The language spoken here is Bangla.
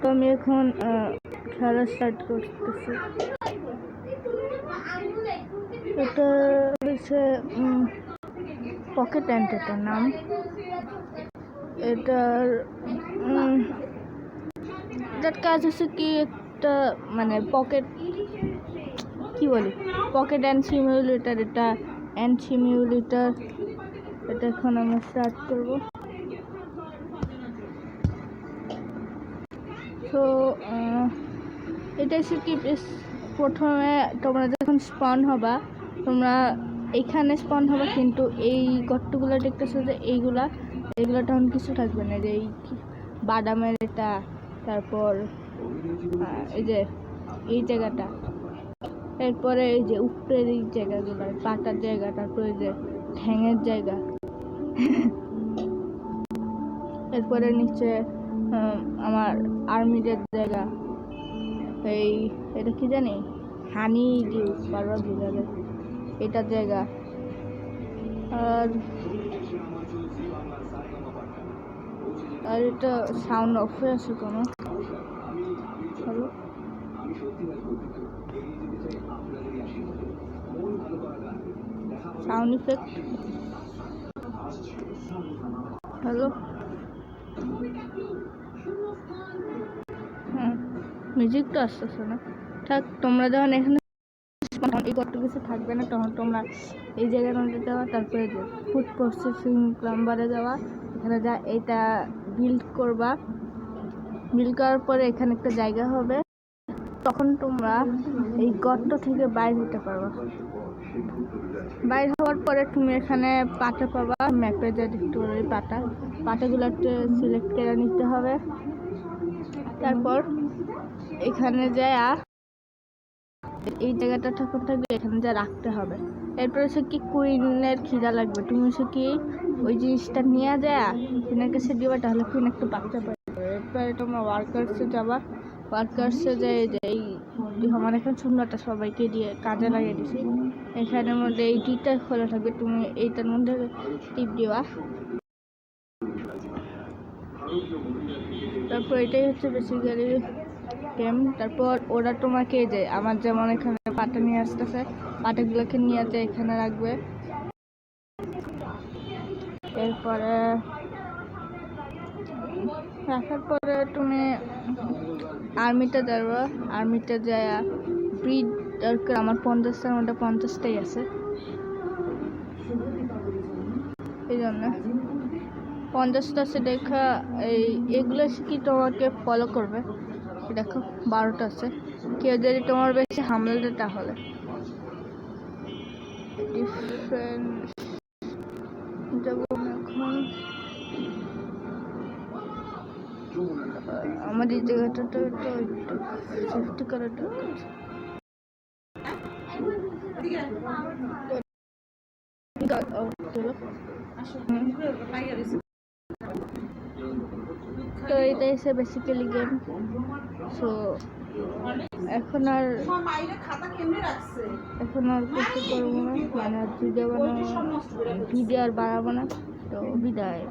তো আমি এখন খেলা স্টার্ট করতেছি। এটা হচ্ছে পকেট অ্যান্ট, এটার নাম। এটার কাজ হচ্ছে কি, একটা মানে পকেট কি বলি, পকেট অ্যান্ড সিমিউলেটর। এটা অ্যান্ড সিমিউলেটর। এটা এখন আমরা স্টার্ট করবো। তো এটা হচ্ছে কি, প্রথমে তোমরা যখন স্পন হবা, তোমরা এইখানে স্পন হবা, কিন্তু এই গর্তগুলো দেখতেছো যে এইগুলা তখন কিছু থাকবে না। যে এই বাদামের এটা, তারপর এই যে এই জায়গাটা, এরপরে এই যে উপরের এই জায়গাগুলো, পাটার জায়গা, তারপরে এই যে ঠ্যাঙের জায়গা, এরপরে নিচে আমার আর্মিদের জায়গা, এটা কি জানি, হানি ডিউ বারবার বোঝাবে, এটার জায়গা। আর এটা সাউন্ড অফ হয়ে আছে কোনো? Hello, sound effect, hello. হ্যাঁ, মিউজিক তো আসতেছে না। থাক, তোমরা যখন এখানে এই কত কিছু থাকবে না, তখন তোমরা এই জায়গার মধ্যে যাওয়া, তারপরে যে ফুড প্রসেসিং প্লাম্বারে যাওয়া, এখানে যা এটা বিল্ড করবা। বিল্ড করার পরে এখানে একটা জায়গা হবে, তখন তোমরা এই গর্ত থেকে বাইর হতে পারবা। বাইর হওয়ার পরে তুমি এখানে পাটা পাবা, ম্যাপে যে দেখতে পারবে পাটাগুলো সিলেক্ট করে নিতে হবে। তারপর এখানে যায় এই জায়গাটা ঠাকুর থাকবে, এখানে যা রাখতে হবে। এরপরে সে কি কুইনের খিদা লাগবে, তুমি সে কি ওই জিনিসটা নিয়ে যায় কুইনের কাছে দিবা, তাহলে কুইন একটু বাচ্চা পাবে। এরপরে তোমরা ওয়ার্কার্সে যাবা। ওয়ার্কার্সে যায় যে এই আমার এখন সুন্দরটা সবাইকে দিয়ে কাজে লাগিয়ে দিছি। এখানের মধ্যে এই দুইটা খোলা থাকবে, তুমি এইটার মধ্যে টিপ দিবা। তারপর এটাই হচ্ছে বেসিক্যালি গেম। তারপর ওরা তোমাকে যে আমার যেমন এখানে পাটা নিয়ে আসতেছে, পাটাগুলোকে নিয়ে যে এখানে রাখবে। এরপরে রাখার পরে তুমি আর্মিটা যাবা। আর্মিটা যায় ব্রিড দরকার। আমার 50টার মধ্যে 50টাই আছে, এই জন্য 50টা আছে। দেখা এগুলো কি তোমাকে ফলো করবে। দেখো 12টা আছে। কেউ যদি তোমার বেশি হামলা দেয়, তাহলে ডিফারেন্ট এখন আমার এই জায়গাটা তো একটু সেফটি করার দরকার। তো এটা এসে বেসিক্যালি গেম। সো এখন আর কিছু করবো না, মানে ভিডিও আর বাড়াবো না। তো বিদায়।